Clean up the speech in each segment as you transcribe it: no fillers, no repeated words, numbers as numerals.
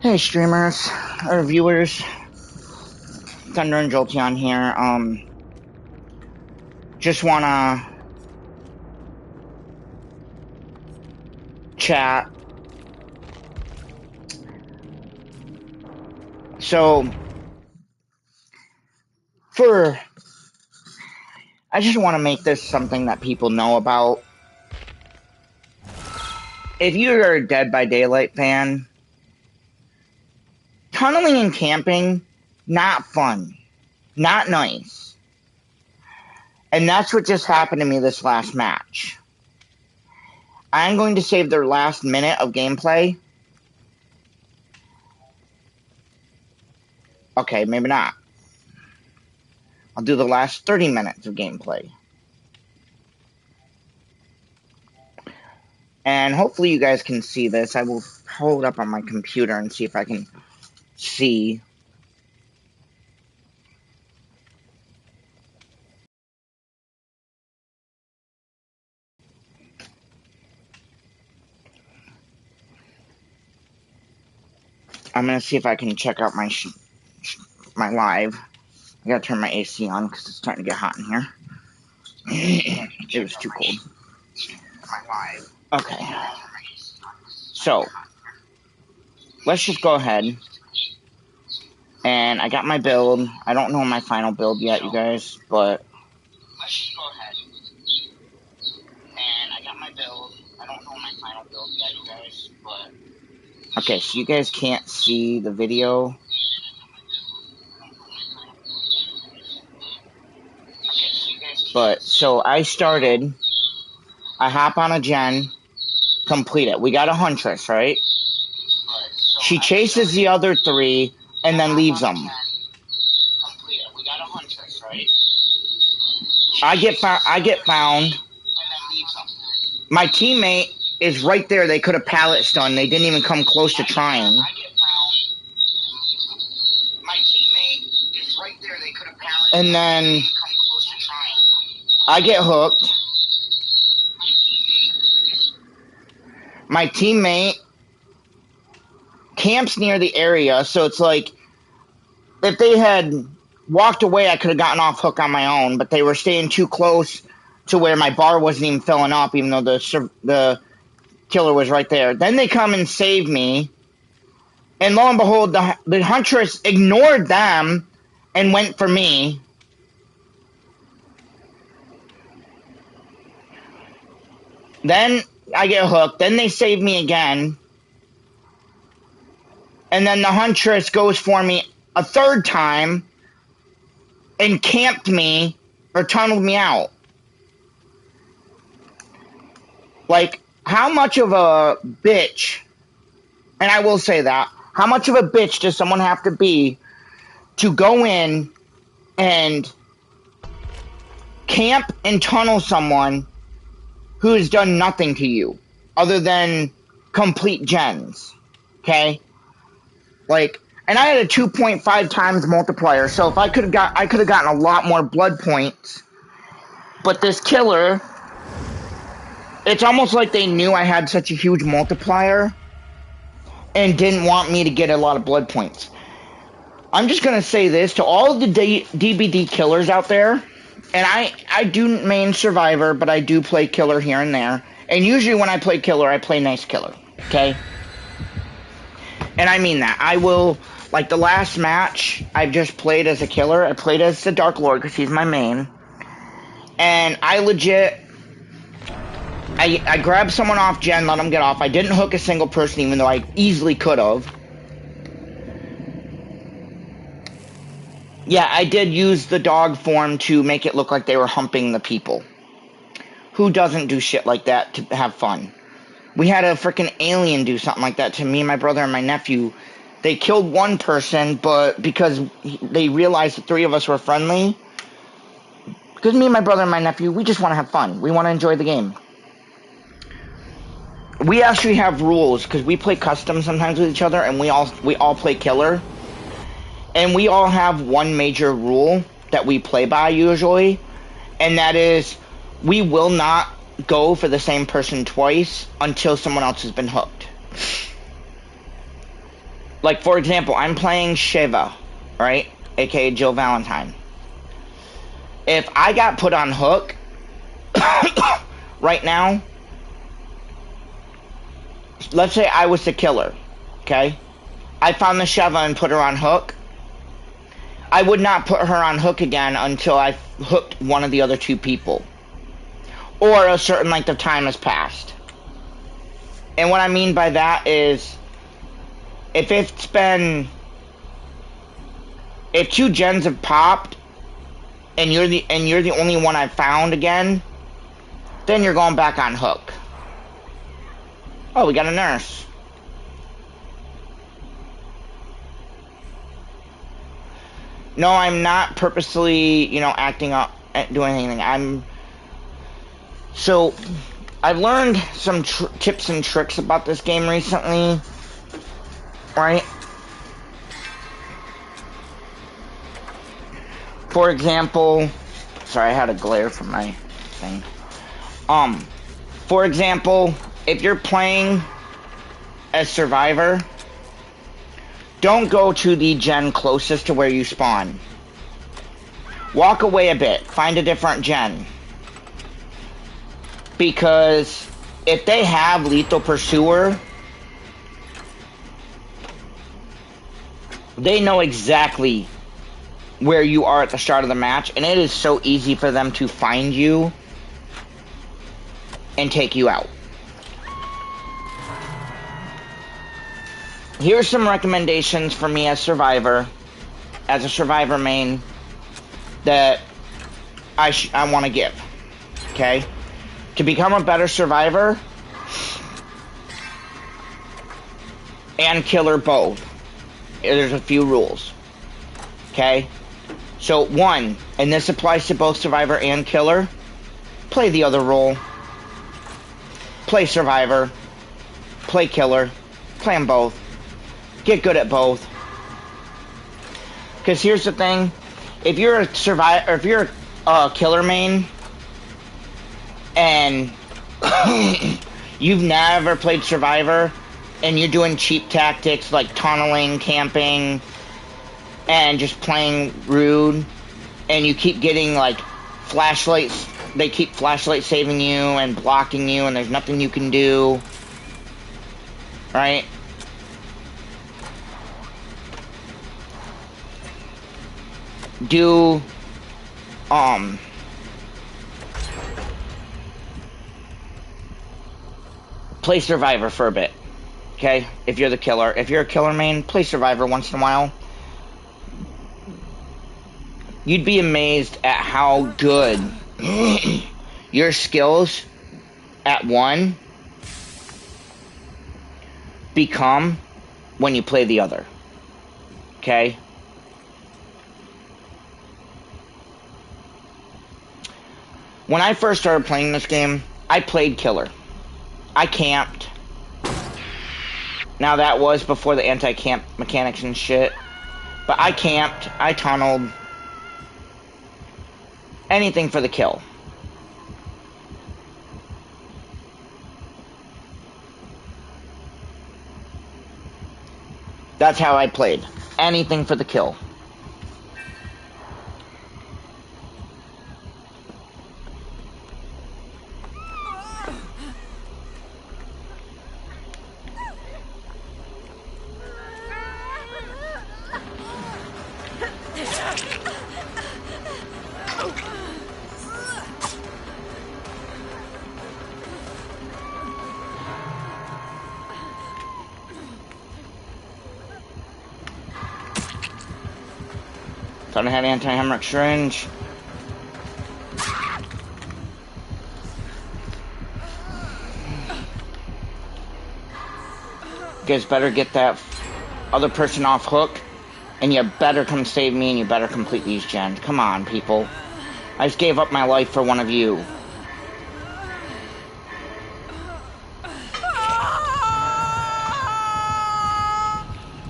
Hey streamers, or viewers, Thunder and Jolteon here. Just wanna chat. So, I just wanna make this something that people know about. If you're a Dead by Daylight fan, tunneling and camping, not fun. Not nice. And that's what just happened to me this last match. I'm going to save their last minute of gameplay. Okay, maybe not. I'll do the last 30 minutes of gameplay. And hopefully you guys can see this. I will hold up on my computer and see if I can see. I'm going to see if I can check out my live. I got to turn my AC on because it's starting to get hot in here. It was too cold. Okay. So, let's just go ahead. And I got my build. I don't know my final build yet, you guys, but let's just go ahead. And I got my build. I don't know my final build yet, you guys, but okay, so you guys can't see the video. But so I hop on a gen, complete it. We got a Huntress, right? She chases the other three and then leaves them. I get found. My teammate is right there. They could have pallet stunned. They didn't even come close to trying. And then I get hooked. My teammate camps near the area, so it's like if they had walked away, I could have gotten off hook on my own, but they were staying too close to where my bar wasn't even filling up, even though the killer was right there. Then they come and save me, and lo and behold, the Huntress ignored them and went for me. Then I get hooked. Then they save me again. And then the Huntress goes for me a third time and camped me or tunneled me out. Like, how much of a bitch, and I will say that, how much of a bitch does someone have to be to go in and camp and tunnel someone who has done nothing to you other than complete gens, okay? Like, and I had a 2.5 times multiplier, so if I could have gotten a lot more blood points. But this killer, it's almost like they knew I had such a huge multiplier and didn't want me to get a lot of blood points. I'm just gonna say this to all of the DBD killers out there. And I do main Survivor, but I do play Killer here and there. And usually when I play Killer, I play Nice Killer, okay? And I mean that. I will, like the last match, I've just played as a Killer. I played as the Dark Lord because he's my main. And I legit, I grabbed someone off gen, let them get off. I didn't hook a single person even though I easily could have. Yeah, I did use the dog form to make it look like they were humping the people. Who doesn't do shit like that to have fun? We had a freaking alien do something like that to me, my brother, and my nephew. They killed one person, but because they realized the three of us were friendly, because me, my brother, and my nephew, we just want to have fun. We want to enjoy the game. We actually have rules, because we play custom sometimes with each other, and we all play Killer. And we all have one major rule that we play by usually, and that is we will not go for the same person twice until someone else has been hooked. Like, for example, I'm playing Shiva, right? AKA Jill Valentine. If I got put on hook right now, let's say I was the killer, okay? I found the Shiva and put her on hook. I would not put her on hook again until I hooked one of the other two people. Or a certain length of time has passed. And what I mean by that is, if two gens have popped, and you're the only one I've found again, then you're going back on hook. Oh, we got a nurse. No, I'm not purposely, acting up, doing anything. So, I've learned some tips and tricks about this game recently, right? For example, sorry, I had a glare from my thing. For example, if you're playing as Survivor, don't go to the gen closest to where you spawn. Walk away a bit, find a different gen. Because if they have Lethal Pursuer, they know exactly where you are at the start of the match, and it is so easy for them to find you and take you out. Here's some recommendations for me as Survivor, as a Survivor main, that I want to give, okay? To become a better Survivor and killer both, there's a few rules, okay? So, one, and this applies to both Survivor and killer, play the other role. Play Survivor, play killer, play them both. Get good at both. Because here's the thing, if you're a Survivor, or if you're a killer main, and you've never played Survivor, and you're doing cheap tactics like tunneling, camping, and just playing rude, and you keep getting like flashlights, they keep flashlight saving you and blocking you, and there's nothing you can do, right? Play Survivor for a bit, okay? If you're the killer. If you're a killer main, play Survivor once in a while. You'd be amazed at how good your skills at one become when you play the other, okay? When I first started playing this game, I played killer. I camped. Now that was before the anti-camp mechanics and shit. But I camped, I tunneled. Anything for the kill. That's how I played. Anything for the kill. Thought I had anti-hemorrhagic syringe. You guys better get that other person off hook, and you better come save me, and you better complete these gens. Come on, people. I just gave up my life for one of you.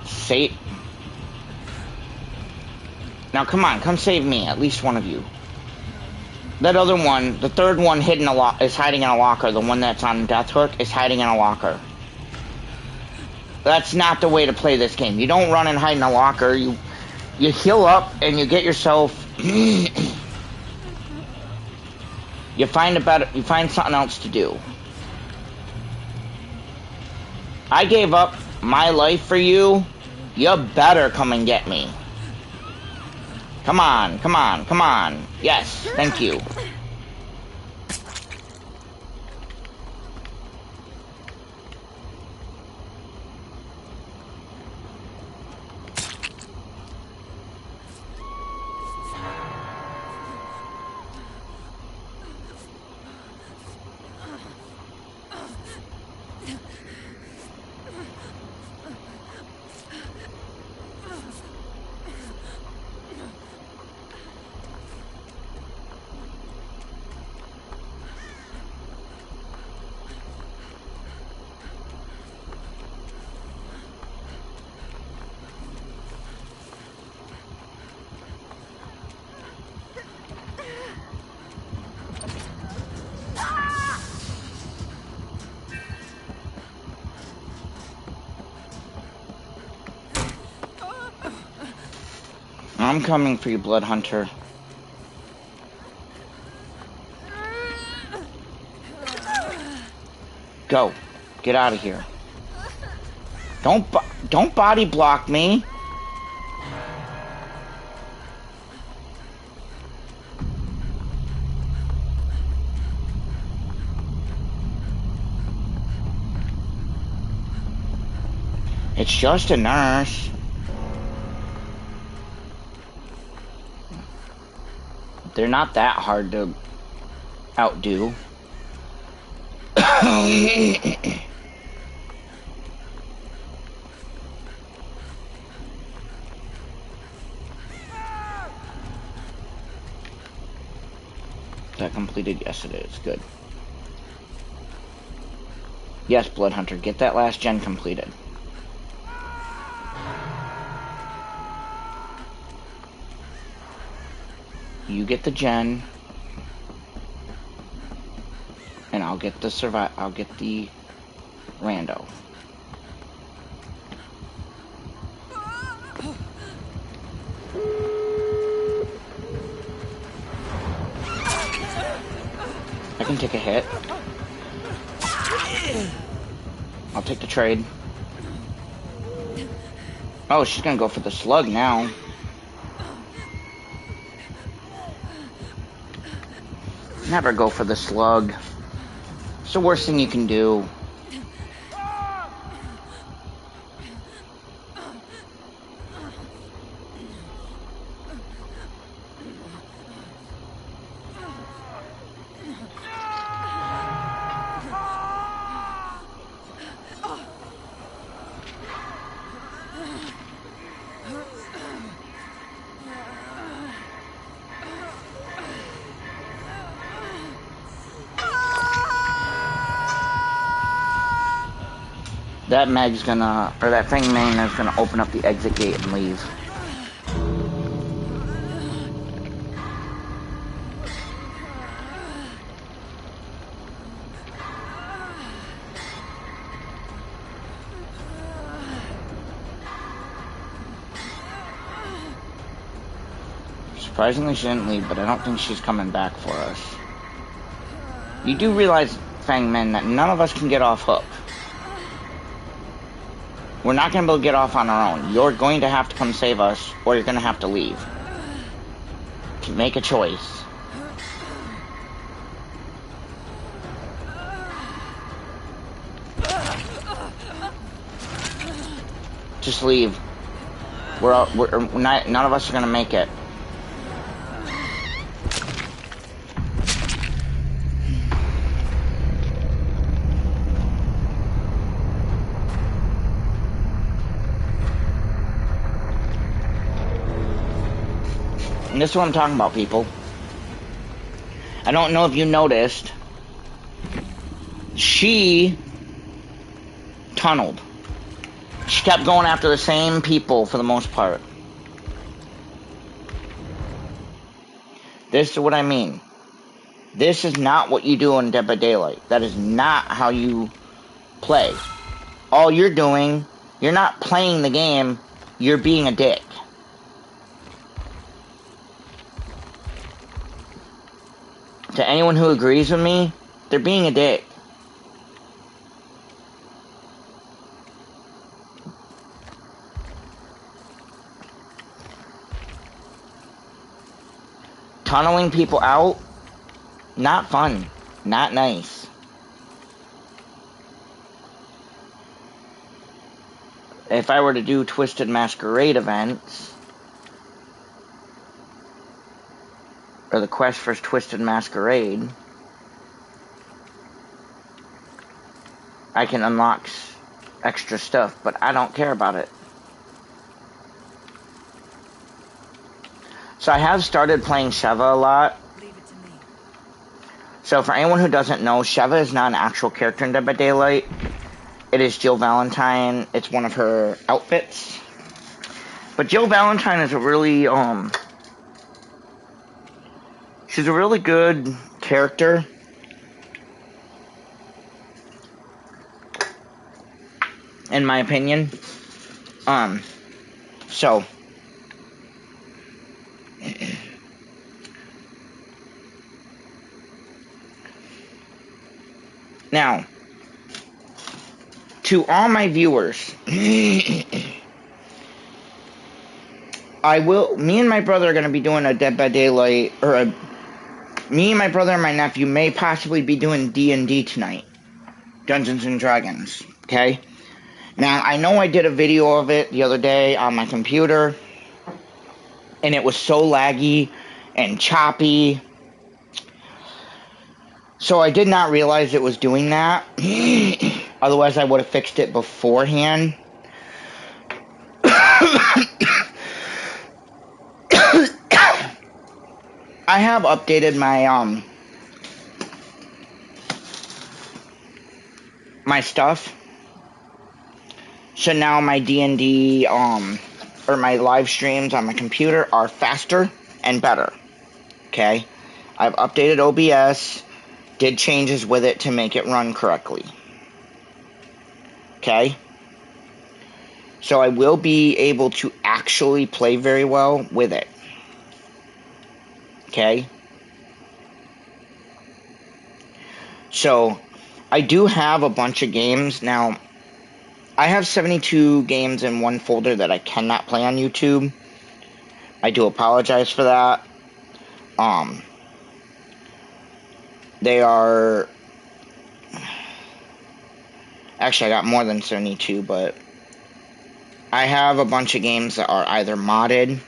Save. Now come on, come save me, at least one of you. That other one, the third one is hiding in a locker. The one that's on death hook is hiding in a locker. That's not the way to play this game. You don't run and hide in a locker. You heal up and you get yourself. You find something else to do. I gave up my life for you. You better come and get me. Come on, come on, come on. Yes, thank you. I'm coming for you, Blood Hunter. Go. Get out of here. Don't body block me. It's just a nurse. They're not that hard to outdo. That completed? Yes, it is. Good. Yes, Blood Hunter, get that last gen completed. You get the gen, and I'll get the I'll get the rando. I can take a hit. I'll take the trade. Oh, she's gonna go for the slug now. Never go for the slug. It's the worst thing you can do. That Meg's gonna, or that Fang Min is gonna open up the exit gate and leave. Surprisingly, she didn't leave, but I don't think she's coming back for us. You do realize, Fang Min, that none of us can get off hook. We're not going to be able to get off on our own. You're going to have to come save us, or you're going to have to leave. Make a choice. Just leave. None of us are going to make it. And this is what I'm talking about, people. I don't know if you noticed. She tunneled. She kept going after the same people for the most part. This is what I mean. This is not what you do in Dead by Daylight. That is not how you play. All you're doing You're not playing the game, you're being a dick. To anyone who agrees with me, they're being a dick. Tunneling people out, not fun, not nice. If I were to do Twisted Masquerade events, or the quest for Twisted Masquerade, I can unlock extra stuff, but I don't care about it. So I have started playing Sheva a lot. So for anyone who doesn't know, Sheva is not an actual character in Dead by Daylight. It is Jill Valentine. It's one of her outfits. But Jill Valentine is a really, she's a really good character. In my opinion. So. Now, to all my viewers, me and my brother are going to be doing a Dead by Daylight, me and my brother and my nephew may possibly be doing D&D tonight. Dungeons and Dragons, okay? Now, I know I did a video of it the other day on my computer, and it was so laggy and choppy. So I did not realize it was doing that. Otherwise, I would have fixed it beforehand. I have updated my my stuff. So now my D&D or my live streams on my computer are faster and better. Okay? I've updated OBS, did changes with it to make it run correctly. Okay? So I will be able to actually play very well with it. Okay? So, I do have a bunch of games. Now, I have 72 games in one folder that I cannot play on YouTube. I do apologize for that. They are... Actually, I got more than 72, but... I have a bunch of games that are either modded,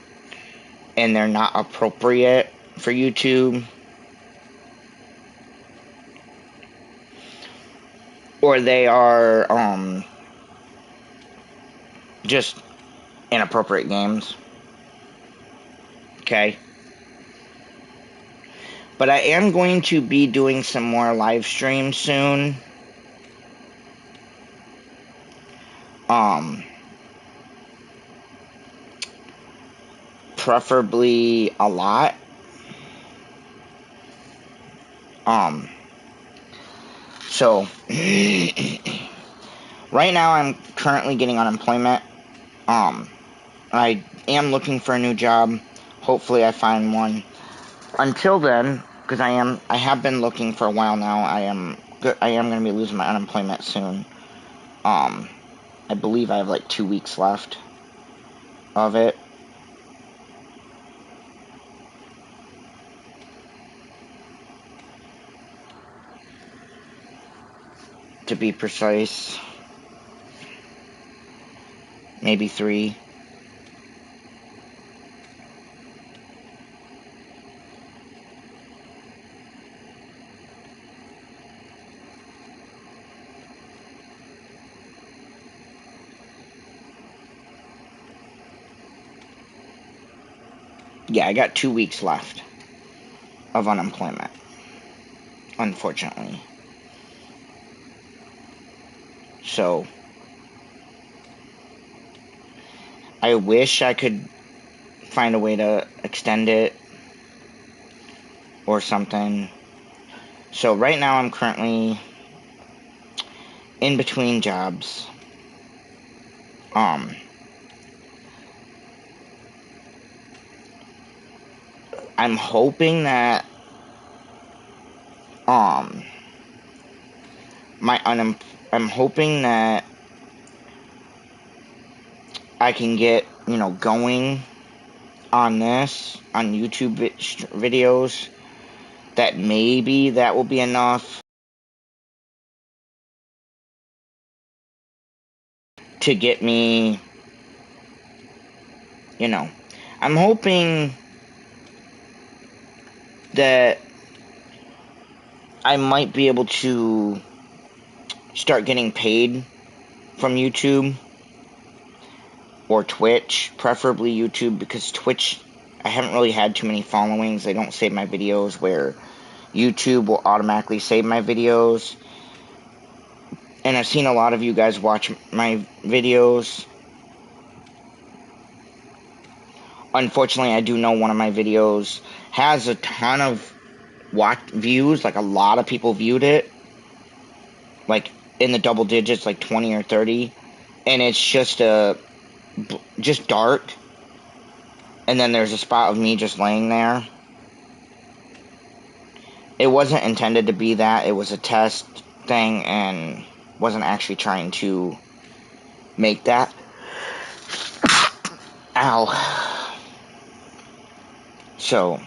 and they're not appropriate for YouTube, or they are, just inappropriate games. Okay? But I am going to be doing some more live streams soon. Preferably a lot. So, right now I'm currently getting unemployment. I am looking for a new job. Hopefully I find one. Until then, because I have been looking for a while now, I am going to be losing my unemployment soon. I believe I have like 2 weeks left of it. To be precise, maybe 3. Yeah, I got 2 weeks left of unemployment, unfortunately. So, I wish I could find a way to extend it or something. So right now I'm currently in between jobs. I'm hoping that I'm hoping that I can get, going on this, on YouTube videos, that maybe that will be enough to get me, I'm hoping that I might be able to start getting paid from YouTube or Twitch, preferably YouTube, because Twitch, I haven't really had too many followings. They don't save my videos, where YouTube will automatically save my videos. And I've seen a lot of you guys watch my videos. Unfortunately, I do know one of my videos has a ton of views, like a lot of people viewed it, like in the double digits, like 20 or 30, and it's just dark, and then there's a spot of me just laying there. It wasn't intended to be that. It was a test thing, and wasn't actually trying to make that. Ow. So,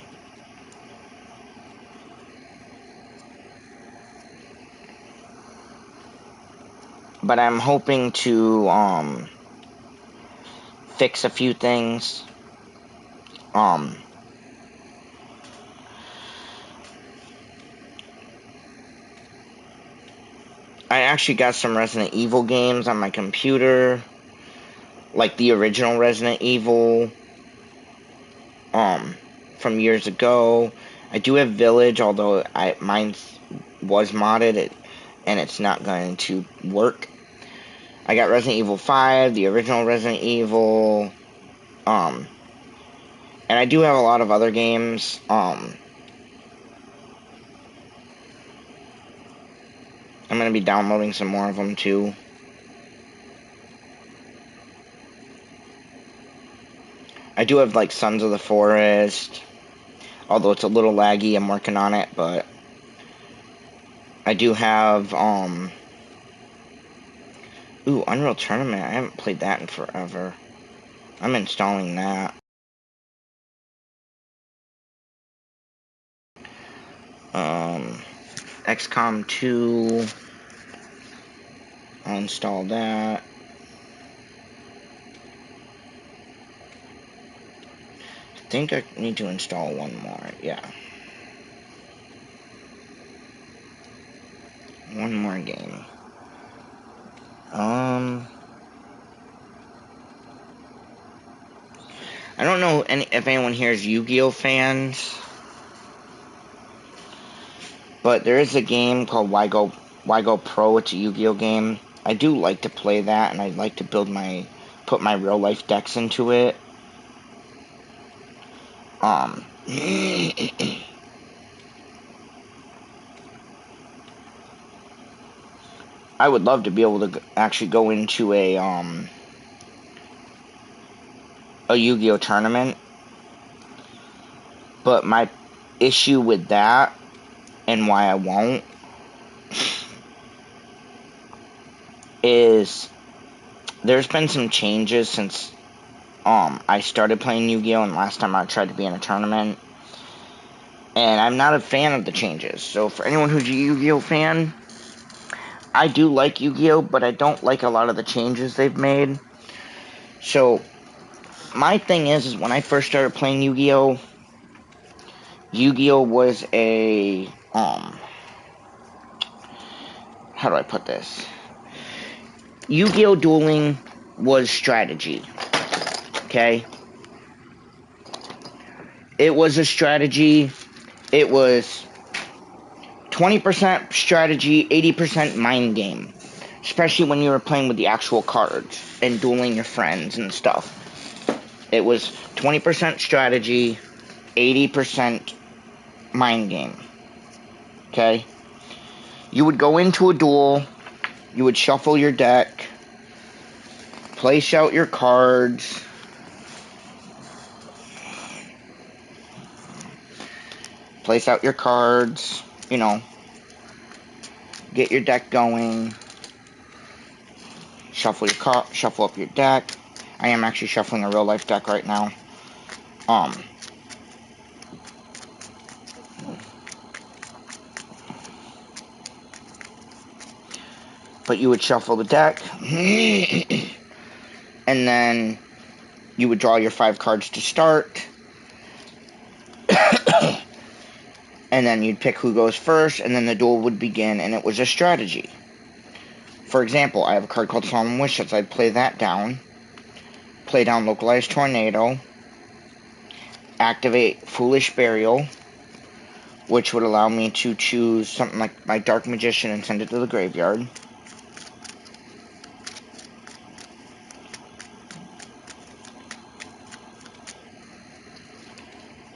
but I'm hoping to fix a few things. I actually got some Resident Evil games on my computer, like the original Resident Evil, from years ago. I do have Village, although mine was modded, and it's not going to work. I got Resident Evil 5, the original Resident Evil, and I do have a lot of other games. I'm going to be downloading some more of them too. I do have like Sons of the Forest, although it's a little laggy. I'm working on it, but I do have Unreal Tournament. I haven't played that in forever. I'm installing that. XCOM 2. I'll install that. I think I need to install one more. Yeah. One more game. I don't know if anyone here is Yu-Gi-Oh fans, but there is a game called Why Go Pro. It's a Yu-Gi-Oh game. I do like to play that, and I'd like to put my real life decks into it. I would love to be able to actually go into a Yu-Gi-Oh tournament, but my issue with that, and why I won't, is there's been some changes since I started playing Yu-Gi-Oh, and last time I tried to be in a tournament, and I'm not a fan of the changes. So for anyone who's a Yu-Gi-Oh fan, I do like Yu-Gi-Oh, but I don't like a lot of the changes they've made. So my thing is when I first started playing Yu-Gi-Oh, Yu-Gi-Oh was a how do I put this? Yu-Gi-Oh dueling was strategy. Okay? It was a strategy. It was 20% strategy, 80% mind game. Especially when you were playing with the actual cards and dueling your friends and stuff. It was 20% strategy, 80% mind game. Okay? You would go into a duel, you would shuffle your deck, place out your cards. Place out your cards, you know, get your deck going, shuffle up your deck. I am actually shuffling a real life deck right now. But you would shuffle the deck, and then you would draw your 5 cards to start. And then you'd pick who goes first, and then the duel would begin, and it was a strategy. For example, I have a card called Solemn Wishes. I'd play that down, play down Localized Tornado, activate Foolish Burial, which would allow me to choose something like my Dark Magician and send it to the graveyard.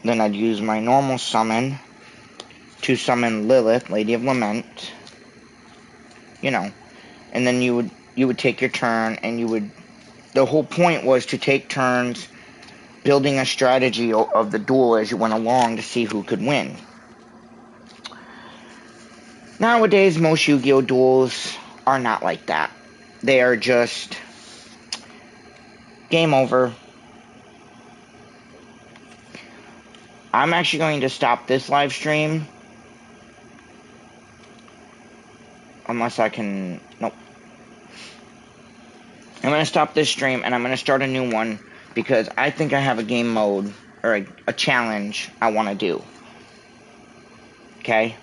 Then I'd use my normal summon to summon Lilith, Lady of Lament, you know, and then you would take your turn, and the whole point was to take turns building a strategy of the duel as you went along to see who could win. Nowadays, most Yu-Gi-Oh! Duels are not like that. They are just game over. I'm actually going to stop this live stream. Unless I can... Nope. I'm going to stop this stream, and I'm going to start a new one, because I think I have a game mode, or a challenge I want to do. Okay?